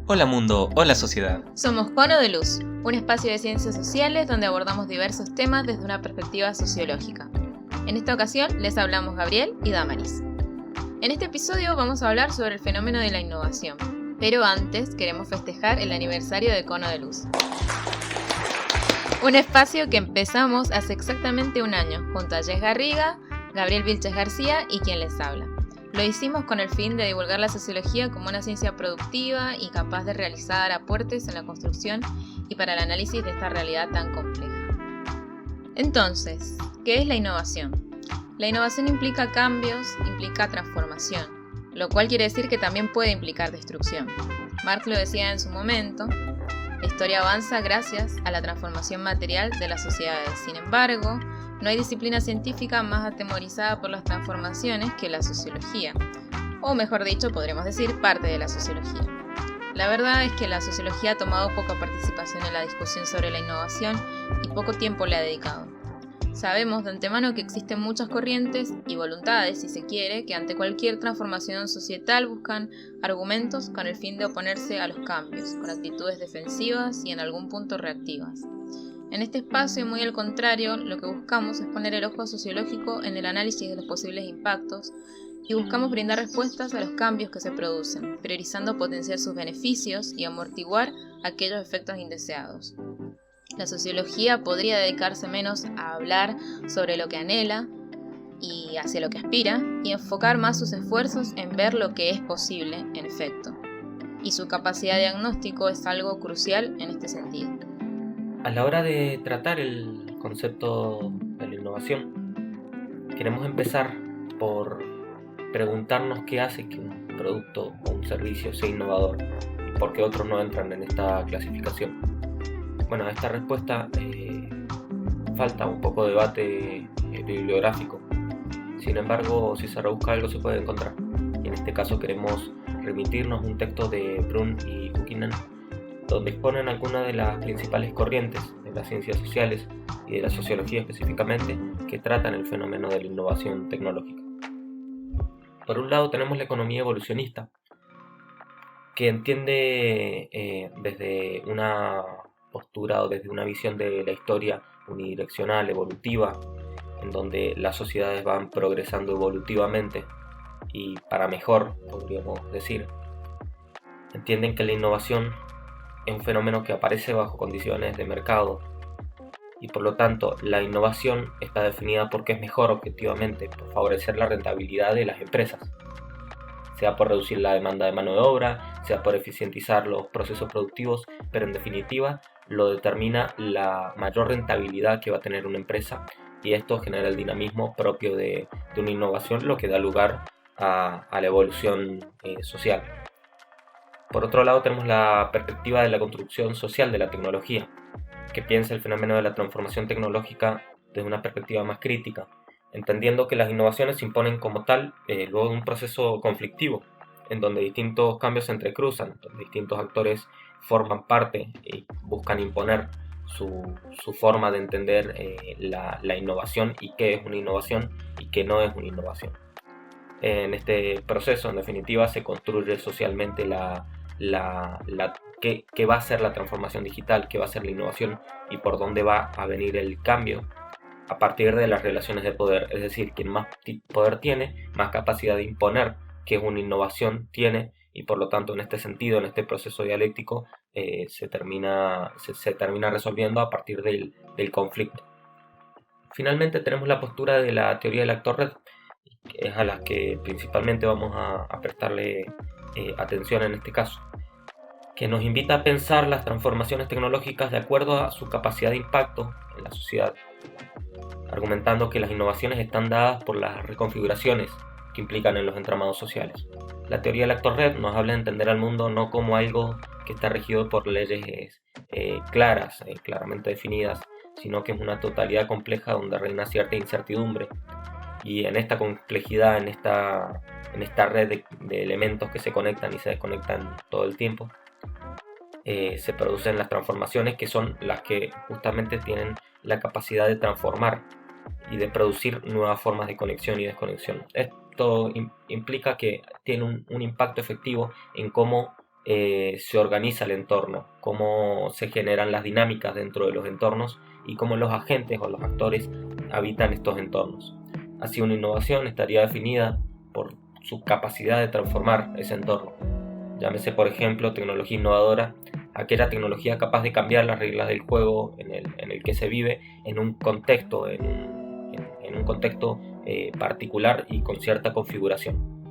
Hola mundo, hola sociedad. Somos Cono de Luz, un espacio de ciencias sociales donde abordamos diversos temas desde una perspectiva sociológica. En esta ocasión les hablamos Gabriel y Damaris. En este episodio vamos a hablar sobre el fenómeno de la innovación, pero antes queremos festejar el aniversario de Cono de Luz. Un espacio que empezamos hace exactamente un año, junto a Jess Garriga, Gabriel Vilches García y quien les habla. Lo hicimos con el fin de divulgar la sociología como una ciencia productiva y capaz de realizar aportes en la construcción y para el análisis de esta realidad tan compleja. Entonces, ¿qué es la innovación? La innovación implica cambios, implica transformación, lo cual quiere decir que también puede implicar destrucción. Marx lo decía en su momento, la historia avanza gracias a la transformación material de las sociedades. Sin embargo, no hay disciplina científica más atemorizada por las transformaciones que la sociología, o mejor dicho, podremos decir, parte de la sociología. La verdad es que la sociología ha tomado poca participación en la discusión sobre la innovación y poco tiempo le ha dedicado. Sabemos de antemano que existen muchas corrientes y voluntades, si se quiere, que ante cualquier transformación societal buscan argumentos con el fin de oponerse a los cambios, con actitudes defensivas y en algún punto reactivas. En este espacio, y muy al contrario, lo que buscamos es poner el ojo sociológico en el análisis de los posibles impactos y buscamos brindar respuestas a los cambios que se producen, priorizando potenciar sus beneficios y amortiguar aquellos efectos indeseados. La sociología podría dedicarse menos a hablar sobre lo que anhela y hacia lo que aspira y enfocar más sus esfuerzos en ver lo que es posible, en efecto. Y su capacidad de diagnóstico es algo crucial en este sentido. A la hora de tratar el concepto de la innovación, queremos empezar por preguntarnos qué hace que un producto o un servicio sea innovador y por qué otros no entran en esta clasificación. Bueno, a esta respuesta falta un poco de debate bibliográfico. Sin embargo, si se rebusca algo se puede encontrar. Y en este caso queremos remitirnos a un texto de Brun y Hukkinen, donde exponen algunas de las principales corrientes de las ciencias sociales y de la sociología específicamente que tratan el fenómeno de la innovación tecnológica. Por un lado tenemos la economía evolucionista, que entiende desde una postura o desde una visión de la historia unidireccional, evolutiva, en donde las sociedades van progresando evolutivamente y para mejor, podríamos decir. Entienden que la innovación es un fenómeno que aparece bajo condiciones de mercado y por lo tanto la innovación está definida porque es mejor objetivamente por favorecer la rentabilidad de las empresas, sea por reducir la demanda de mano de obra, sea por eficientizar los procesos productivos, pero en definitiva lo determina la mayor rentabilidad que va a tener una empresa y esto genera el dinamismo propio de una innovación, lo que da lugar a la evolución social. Por otro lado tenemos la perspectiva de la construcción social de la tecnología, que piensa el fenómeno de la transformación tecnológica desde una perspectiva más crítica, entendiendo que las innovaciones se imponen como tal luego de un proceso conflictivo, en donde distintos cambios se entrecruzan, donde distintos actores forman parte y buscan imponer su forma de entender la innovación y qué es una innovación y qué no es una innovación. En este proceso, en definitiva, se construye socialmente qué va a ser la transformación digital, qué va a ser la innovación y por dónde va a venir el cambio a partir de las relaciones de poder. Es decir, quien más poder tiene, más capacidad de imponer qué es una innovación tiene y por lo tanto en este sentido, en este proceso dialéctico, se termina resolviendo a partir del conflicto. Finalmente tenemos la postura de la teoría del actor red, que es a la que principalmente vamos a prestarle atención en este caso, que nos invita a pensar las transformaciones tecnológicas de acuerdo a su capacidad de impacto en la sociedad, argumentando que las innovaciones están dadas por las reconfiguraciones que implican en los entramados sociales. La teoría del actor red nos habla de entender al mundo no como algo que está regido por leyes claras, claramente definidas, sino que es una totalidad compleja donde reina cierta incertidumbre. Y en esta complejidad, en esta red de elementos que se conectan y se desconectan todo el tiempo, se producen las transformaciones, que son las que justamente tienen la capacidad de transformar y de producir nuevas formas de conexión y desconexión. Esto implica que tiene un impacto efectivo en cómo se organiza el entorno, cómo se generan las dinámicas dentro de los entornos y cómo los agentes o los actores habitan estos entornos. Así, una innovación estaría definida por su capacidad de transformar ese entorno. Llámese, por ejemplo, tecnología innovadora, aquella tecnología capaz de cambiar las reglas del juego en el que se vive en un contexto, particular y con cierta configuración.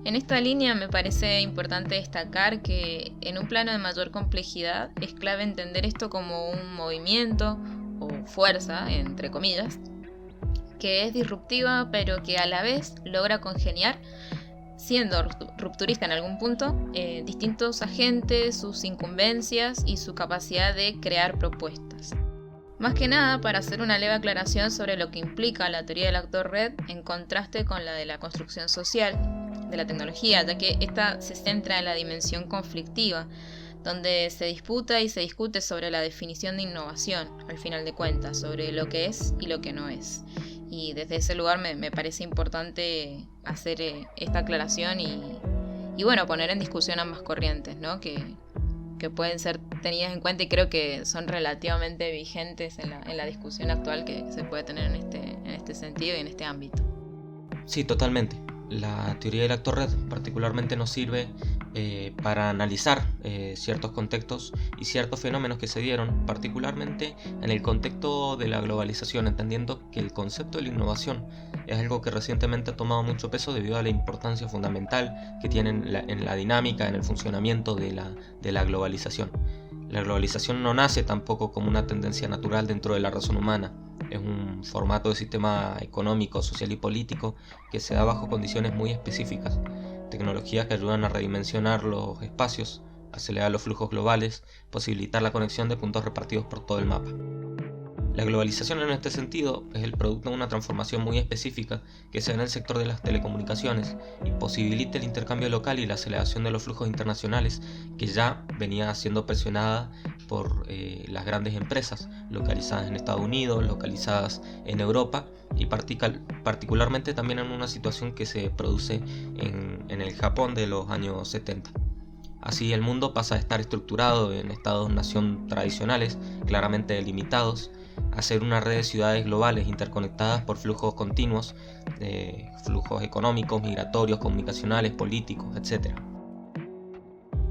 En esta línea me parece importante destacar que en un plano de mayor complejidad es clave entender esto como un movimiento o fuerza, entre comillas, que es disruptiva pero que a la vez logra congeniar, siendo rupturista en algún punto, distintos agentes, sus incumbencias y su capacidad de crear propuestas. Más que nada para hacer una leve aclaración sobre lo que implica la teoría del actor red en contraste con la de la construcción social de la tecnología, ya que esta se centra en la dimensión conflictiva, donde se disputa y se discute sobre la definición de innovación, al final de cuentas, sobre lo que es y lo que no es. Y desde ese lugar me parece importante hacer esta aclaración y bueno, poner en discusión ambas corrientes, ¿no? que pueden ser tenidas en cuenta y creo que son relativamente vigentes en la discusión actual que se puede tener en este sentido y en este ámbito. Sí, totalmente. La teoría del actor red particularmente nos sirve para analizar ciertos contextos y ciertos fenómenos que se dieron, particularmente en el contexto de la globalización, entendiendo que el concepto de la innovación es algo que recientemente ha tomado mucho peso debido a la importancia fundamental que tiene en la dinámica, en el funcionamiento de la globalización. La globalización no nace tampoco como una tendencia natural dentro de la razón humana. Es un formato de sistema económico, social y político que se da bajo condiciones muy específicas. Tecnologías que ayudan a redimensionar los espacios, acelerar los flujos globales, posibilitar la conexión de puntos repartidos por todo el mapa. La globalización en este sentido es el producto de una transformación muy específica que se da en el sector de las telecomunicaciones y posibilita el intercambio local y la aceleración de los flujos internacionales que ya venía siendo presionada por las grandes empresas localizadas en Estados Unidos, localizadas en Europa y particularmente también en una situación que se produce en el Japón de los años 70. Así el mundo pasa a estar estructurado en estados-nación tradicionales, claramente delimitados, a ser una red de ciudades globales interconectadas por flujos continuos, flujos económicos, migratorios, comunicacionales, políticos, etc.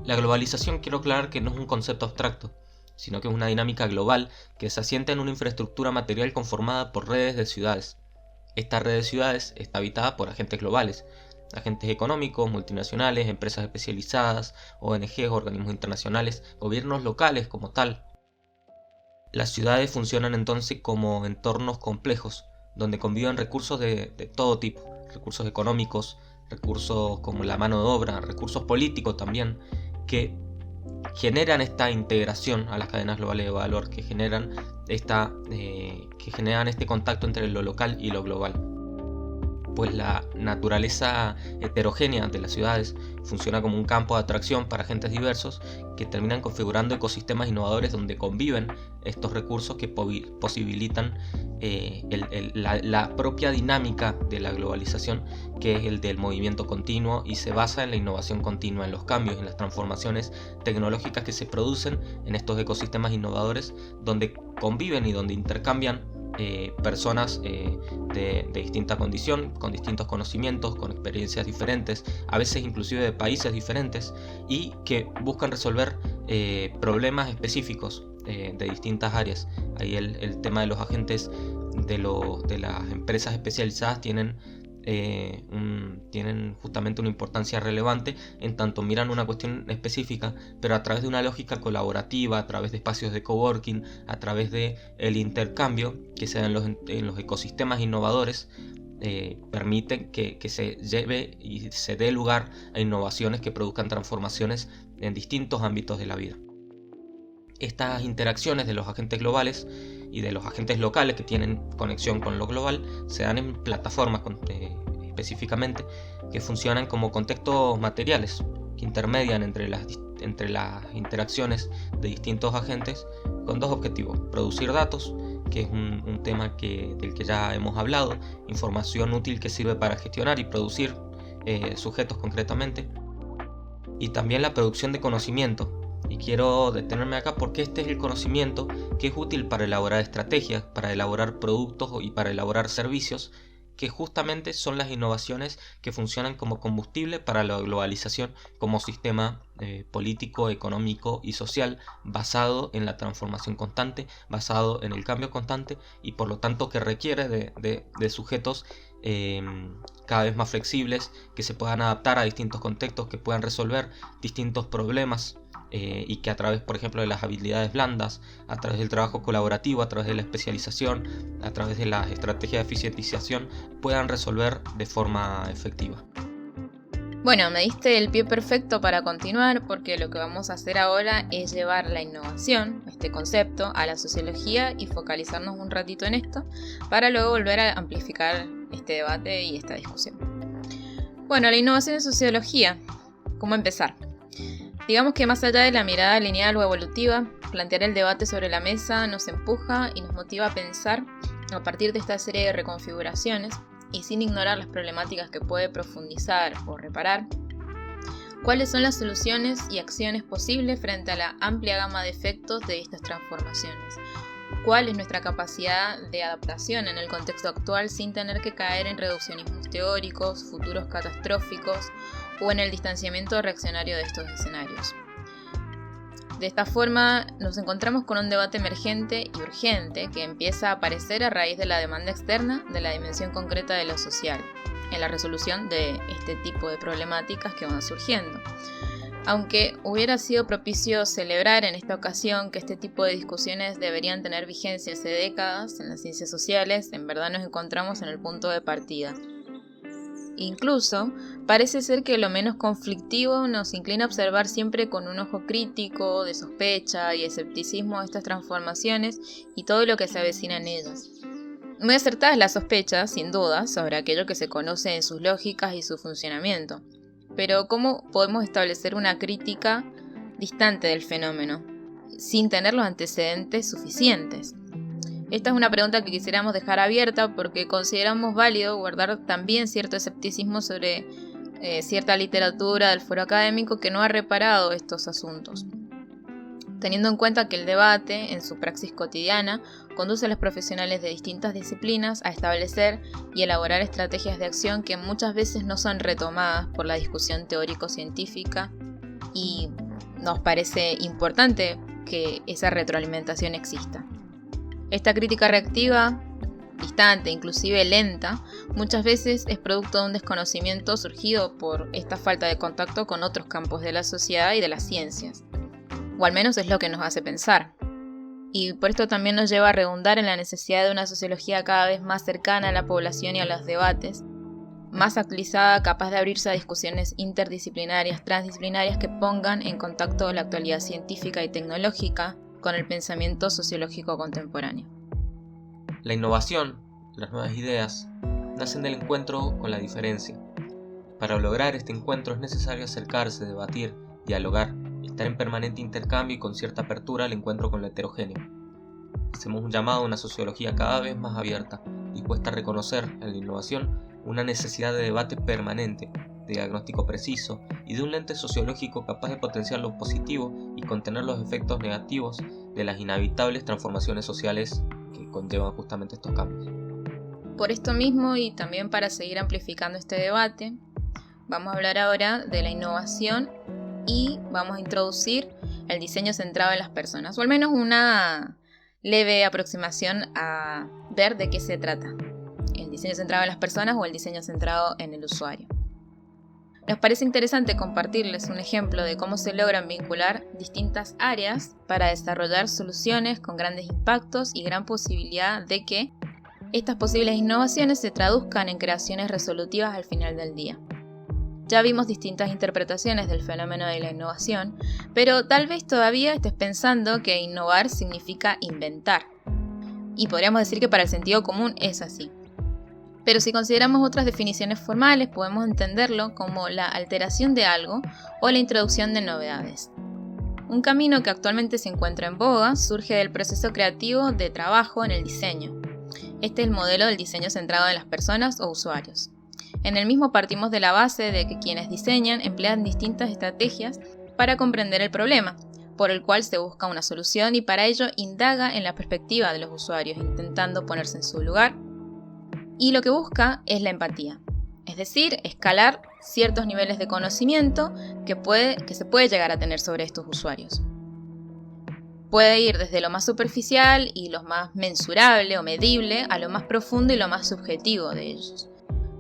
La globalización, quiero aclarar que no es un concepto abstracto, sino que es una dinámica global que se asienta en una infraestructura material conformada por redes de ciudades. Esta red de ciudades está habitada por agentes globales, agentes económicos, multinacionales, empresas especializadas, ONGs, organismos internacionales, gobiernos locales como tal. Las ciudades funcionan entonces como entornos complejos, donde conviven recursos de todo tipo, recursos económicos, recursos como la mano de obra, recursos políticos también, que generan esta integración a las cadenas globales de valor, que generan este contacto entre lo local y lo global. Pues la naturaleza heterogénea de las ciudades funciona como un campo de atracción para agentes diversos que terminan configurando ecosistemas innovadores donde conviven estos recursos que posibilitan la propia dinámica de la globalización, que es el del movimiento continuo y se basa en la innovación continua, en los cambios, en las transformaciones tecnológicas que se producen en estos ecosistemas innovadores donde conviven y donde intercambian personas de distinta condición, con distintos conocimientos, con experiencias diferentes, a veces inclusive de países diferentes, y que buscan resolver problemas específicos de distintas áreas. Ahí el tema de los agentes de las empresas especializadas tienen justamente una importancia relevante en tanto miran una cuestión específica, pero a través de una lógica colaborativa, a través de espacios de coworking, a través de el intercambio que se da en los ecosistemas innovadores, permiten que se lleve y se dé lugar a innovaciones que produzcan transformaciones en distintos ámbitos de la vida. Estas interacciones de los agentes globales y de los agentes locales que tienen conexión con lo global se dan en plataformas específicamente que funcionan como contextos materiales que intermedian entre las interacciones de distintos agentes con dos objetivos: producir datos, que es un tema del que ya hemos hablado, información útil que sirve para gestionar y producir sujetos concretamente, y también la producción de conocimiento. Y quiero detenerme acá porque este es el conocimiento que es útil para elaborar estrategias, para elaborar productos y para elaborar servicios, que justamente son las innovaciones que funcionan como combustible para la globalización como sistema político, económico y social basado en la transformación constante, basado en el cambio constante, y por lo tanto que requiere de sujetos cada vez más flexibles, que se puedan adaptar a distintos contextos, que puedan resolver distintos problemas, y que a través, por ejemplo, de las habilidades blandas, a través del trabajo colaborativo, a través de la especialización, a través de las estrategias de eficientización, puedan resolver de forma efectiva. Bueno, me diste el pie perfecto para continuar, porque lo que vamos a hacer ahora es llevar la innovación, este concepto, a la sociología y focalizarnos un ratito en esto, para luego volver a amplificar este debate y esta discusión. Bueno, la innovación en sociología. ¿Cómo empezar? Digamos que más allá de la mirada lineal o evolutiva, plantear el debate sobre la mesa nos empuja y nos motiva a pensar a partir de esta serie de reconfiguraciones, y sin ignorar las problemáticas que puede profundizar o reparar, cuáles son las soluciones y acciones posibles frente a la amplia gama de efectos de estas transformaciones. ¿Cuál es nuestra capacidad de adaptación en el contexto actual sin tener que caer en reduccionismos teóricos, futuros catastróficos o en el distanciamiento reaccionario de estos escenarios? De esta forma nos encontramos con un debate emergente y urgente que empieza a aparecer a raíz de la demanda externa de la dimensión concreta de lo social, en la resolución de este tipo de problemáticas que van surgiendo. Aunque hubiera sido propicio celebrar en esta ocasión que este tipo de discusiones deberían tener vigencia hace décadas en las ciencias sociales, en verdad nos encontramos en el punto de partida. Incluso, parece ser que lo menos conflictivo nos inclina a observar siempre con un ojo crítico, de sospecha y escepticismo estas transformaciones y todo lo que se avecina en ellas. Muy acertada es la sospecha, sin duda, sobre aquello que se conoce en sus lógicas y su funcionamiento. Pero ¿cómo podemos establecer una crítica distante del fenómeno, sin tener los antecedentes suficientes? Esta es una pregunta que quisiéramos dejar abierta porque consideramos válido guardar también cierto escepticismo sobre cierta literatura del foro académico que no ha reparado estos asuntos, teniendo en cuenta que el debate, en su praxis cotidiana, conduce a los profesionales de distintas disciplinas a establecer y elaborar estrategias de acción que muchas veces no son retomadas por la discusión teórico-científica, y nos parece importante que esa retroalimentación exista. Esta crítica reactiva, distante, inclusive lenta, muchas veces es producto de un desconocimiento surgido por esta falta de contacto con otros campos de la sociedad y de las ciencias. O al menos es lo que nos hace pensar. Y por esto también nos lleva a redundar en la necesidad de una sociología cada vez más cercana a la población y a los debates, más actualizada, capaz de abrirse a discusiones interdisciplinarias, transdisciplinarias que pongan en contacto la actualidad científica y tecnológica con el pensamiento sociológico contemporáneo. La innovación, las nuevas ideas, nacen del encuentro con la diferencia. Para lograr este encuentro es necesario acercarse, debatir, dialogar, estar en permanente intercambio y con cierta apertura al encuentro con lo heterogéneo. Hacemos un llamado a una sociología cada vez más abierta, dispuesta a reconocer en la innovación una necesidad de debate permanente, de diagnóstico preciso y de un lente sociológico capaz de potenciar lo positivo y contener los efectos negativos de las inevitables transformaciones sociales que conllevan justamente estos cambios. Por esto mismo, y también para seguir amplificando este debate, vamos a hablar ahora de la innovación y vamos a introducir el diseño centrado en las personas, o al menos una leve aproximación a ver de qué se trata: el diseño centrado en las personas o el diseño centrado en el usuario. Nos parece interesante compartirles un ejemplo de cómo se logran vincular distintas áreas para desarrollar soluciones con grandes impactos y gran posibilidad de que estas posibles innovaciones se traduzcan en creaciones resolutivas al final del día. Ya vimos distintas interpretaciones del fenómeno de la innovación, pero tal vez todavía estés pensando que innovar significa inventar. y podríamos decir que para el sentido común es así. Pero si consideramos otras definiciones formales, podemos entenderlo como la alteración de algo o la introducción de novedades. Un camino que actualmente se encuentra en boga surge del proceso creativo de trabajo en el diseño. Este es el modelo del diseño centrado en las personas o usuarios. En el mismo partimos de la base de que quienes diseñan emplean distintas estrategias para comprender el problema, por el cual se busca una solución y para ello indaga en la perspectiva de los usuarios, intentando ponerse en su lugar. Y lo que busca es la empatía, es decir, escalar ciertos niveles de conocimiento que se puede llegar a tener sobre estos usuarios. Puede ir desde lo más superficial y lo más mensurable o medible a lo más profundo y lo más subjetivo de ellos.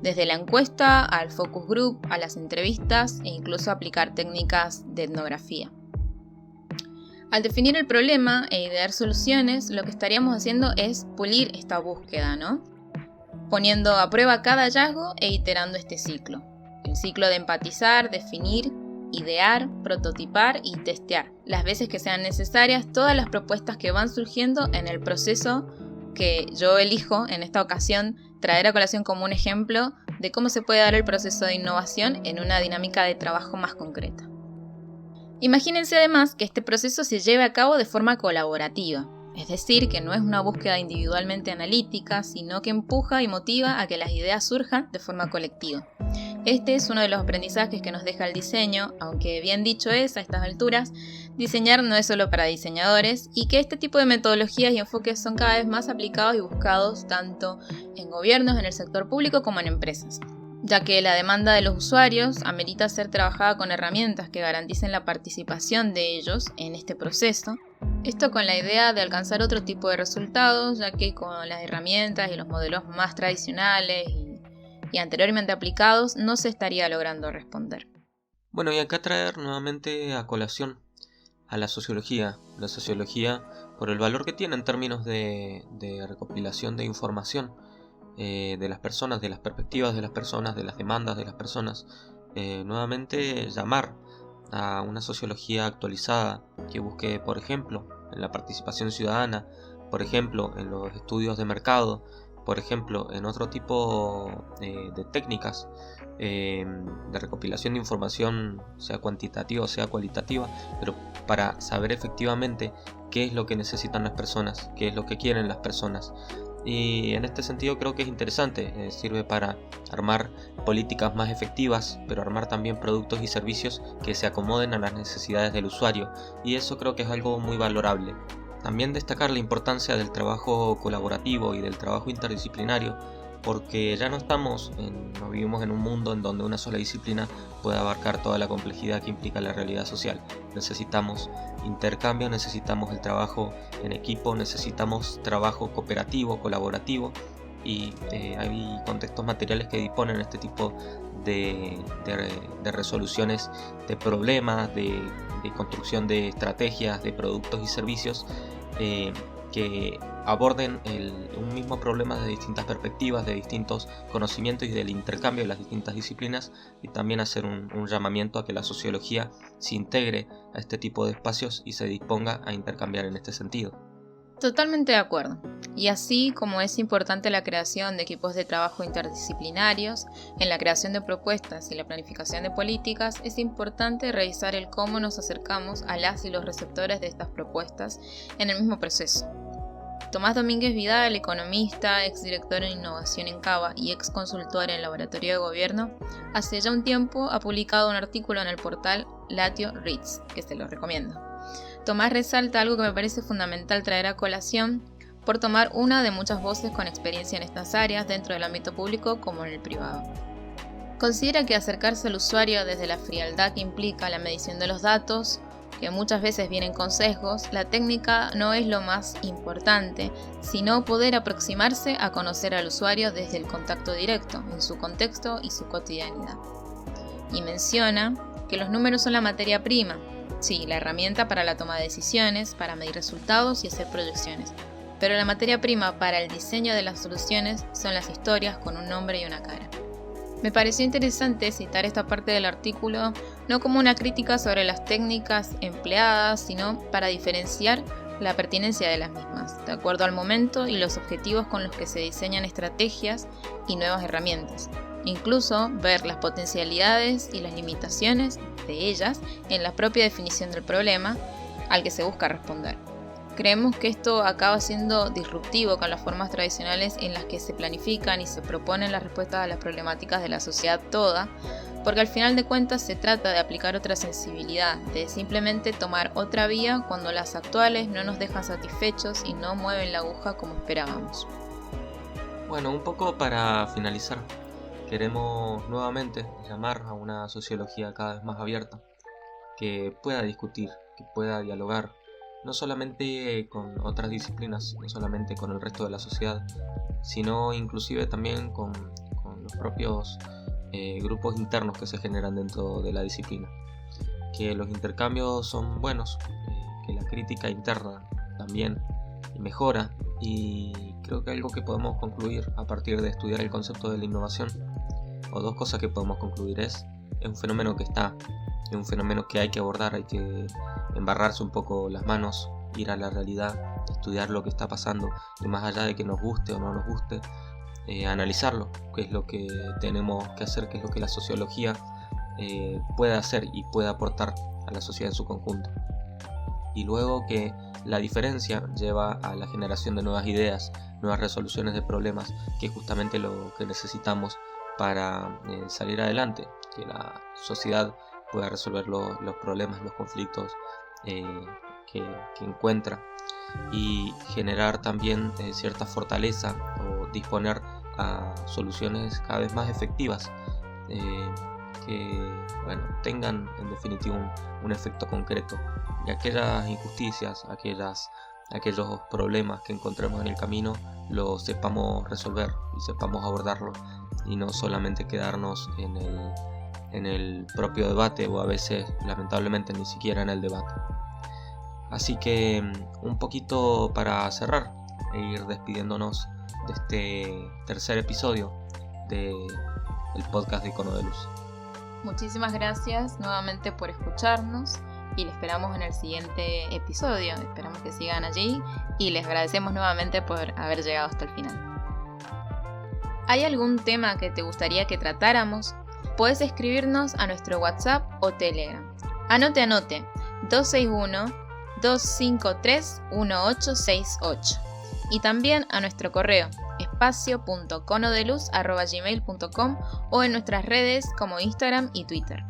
Desde la encuesta al focus group, a las entrevistas e incluso aplicar técnicas de etnografía. Al definir el problema e idear soluciones, lo que estaríamos haciendo es pulir esta búsqueda, ¿no? Poniendo a prueba cada hallazgo e iterando este ciclo. El ciclo de empatizar, definir, idear, prototipar y testear. Las veces que sean necesarias todas las propuestas que van surgiendo en el proceso que yo elijo en esta ocasión traer a colación como un ejemplo de cómo se puede dar el proceso de innovación en una dinámica de trabajo más concreta. Imagínense además que este proceso se lleve a cabo de forma colaborativa. Es decir, que no es una búsqueda individualmente analítica, sino que empuja y motiva a que las ideas surjan de forma colectiva. Este es uno de los aprendizajes que nos deja el diseño, aunque bien dicho es, a estas alturas, diseñar no es solo para diseñadores y que este tipo de metodologías y enfoques son cada vez más aplicados y buscados tanto en gobiernos, en el sector público como en empresas, ya que la demanda de los usuarios amerita ser trabajada con herramientas que garanticen la participación de ellos en este proceso. Esto con la idea de alcanzar otro tipo de resultados, ya que con las herramientas y los modelos más tradicionales y anteriormente aplicados no se estaría logrando responder. Bueno, y acá traer nuevamente a colación a la sociología por el valor que tiene en términos de recopilación de información de las personas, de las perspectivas de las personas, de las demandas de las personas. Nuevamente llamar a una sociología actualizada que busque, por ejemplo, en la participación ciudadana, por ejemplo, en los estudios de mercado, por ejemplo, en otro tipo de técnicas de recopilación de información, sea cuantitativa o sea cualitativa, pero para saber efectivamente qué es lo que necesitan las personas, qué es lo que quieren las personas. Y en este sentido creo que es interesante, sirve para armar políticas más efectivas, pero armar también productos y servicios que se acomoden a las necesidades del usuario, y eso creo que es algo muy valorable. También destacar la importancia del trabajo colaborativo y del trabajo interdisciplinario, porque ya no vivimos en un mundo en donde una sola disciplina puede abarcar toda la complejidad que implica la realidad social. Necesitamos intercambio, necesitamos el trabajo en equipo, necesitamos trabajo cooperativo, colaborativo, y hay contextos materiales que disponen este tipo de resoluciones de problemas, de construcción de estrategias, de productos y servicios que aborden un mismo problema de distintas perspectivas, de distintos conocimientos y del intercambio de las distintas disciplinas, y también hacer un llamamiento a que la sociología se integre a este tipo de espacios y se disponga a intercambiar en este sentido. Totalmente de acuerdo. Y así como es importante la creación de equipos de trabajo interdisciplinarios, en la creación de propuestas y la planificación de políticas, es importante revisar el cómo nos acercamos a las y los receptores de estas propuestas en el mismo proceso. Tomás Domínguez Vidal, economista, exdirector en innovación en Cava y ex consultor en el Laboratorio de Gobierno, hace ya un tiempo ha publicado un artículo en el portal Latio Reads, que se lo recomiendo. Tomás resalta algo que me parece fundamental traer a colación por tomar una de muchas voces con experiencia en estas áreas dentro del ámbito público como en el privado. Considera que acercarse al usuario desde la frialdad que implica la medición de los datos, que muchas veces vienen con sesgos, la técnica no es lo más importante, sino poder aproximarse a conocer al usuario desde el contacto directo, en su contexto y su cotidianidad. Y menciona que los números son la materia prima, sí, la herramienta para la toma de decisiones, para medir resultados y hacer proyecciones, pero la materia prima para el diseño de las soluciones son las historias con un nombre y una cara. Me pareció interesante citar esta parte del artículo no como una crítica sobre las técnicas empleadas, sino para diferenciar la pertinencia de las mismas, de acuerdo al momento y los objetivos con los que se diseñan estrategias y nuevas herramientas. Incluso ver las potencialidades y las limitaciones de ellas en la propia definición del problema al que se busca responder. Creemos que esto acaba siendo disruptivo con las formas tradicionales en las que se planifican y se proponen las respuestas a las problemáticas de la sociedad toda, porque al final de cuentas se trata de aplicar otra sensibilidad, de simplemente tomar otra vía cuando las actuales no nos dejan satisfechos y no mueven la aguja como esperábamos. Bueno, un poco para finalizar, queremos nuevamente llamar a una sociología cada vez más abierta, que pueda discutir, que pueda dialogar, no solamente con otras disciplinas, no solamente con el resto de la sociedad, sino inclusive también con los propios grupos internos que se generan dentro de la disciplina. Que los intercambios son buenos, que la crítica interna también mejora, y creo que algo que podemos concluir a partir de estudiar el concepto de la innovación, o dos cosas que podemos concluir, es un fenómeno que está, es un fenómeno que hay que abordar, hay que embarrarse un poco las manos, ir a la realidad, estudiar lo que está pasando, y más allá de que nos guste o no nos guste, analizarlo, qué es lo que tenemos que hacer, qué es lo que la sociología puede hacer y puede aportar a la sociedad en su conjunto. Y luego que la diferencia lleva a la generación de nuevas ideas, nuevas resoluciones de problemas, que es justamente lo que necesitamos para salir adelante, que la sociedad pueda resolver los problemas, los conflictos que encuentra, y generar también cierta fortaleza o disponer a soluciones cada vez más efectivas que tengan en definitiva un efecto concreto, y aquellas injusticias, aquellos problemas que encontremos en el camino los sepamos resolver y sepamos abordarlo, y no solamente quedarnos en el propio debate, o a veces lamentablemente ni siquiera en el debate. Así que un poquito para cerrar e ir despidiéndonos de este tercer episodio del podcast de Icono de Luz. Muchísimas gracias nuevamente por escucharnos y les esperamos en el siguiente episodio. Esperamos que sigan allí y les agradecemos nuevamente por haber llegado hasta el final. ¿Hay algún tema que te gustaría que tratáramos? Puedes escribirnos a nuestro WhatsApp o Telegram. Anote 261-253-1868, y también a nuestro correo espacio.conodeluz@gmail.com, o en nuestras redes como Instagram y Twitter.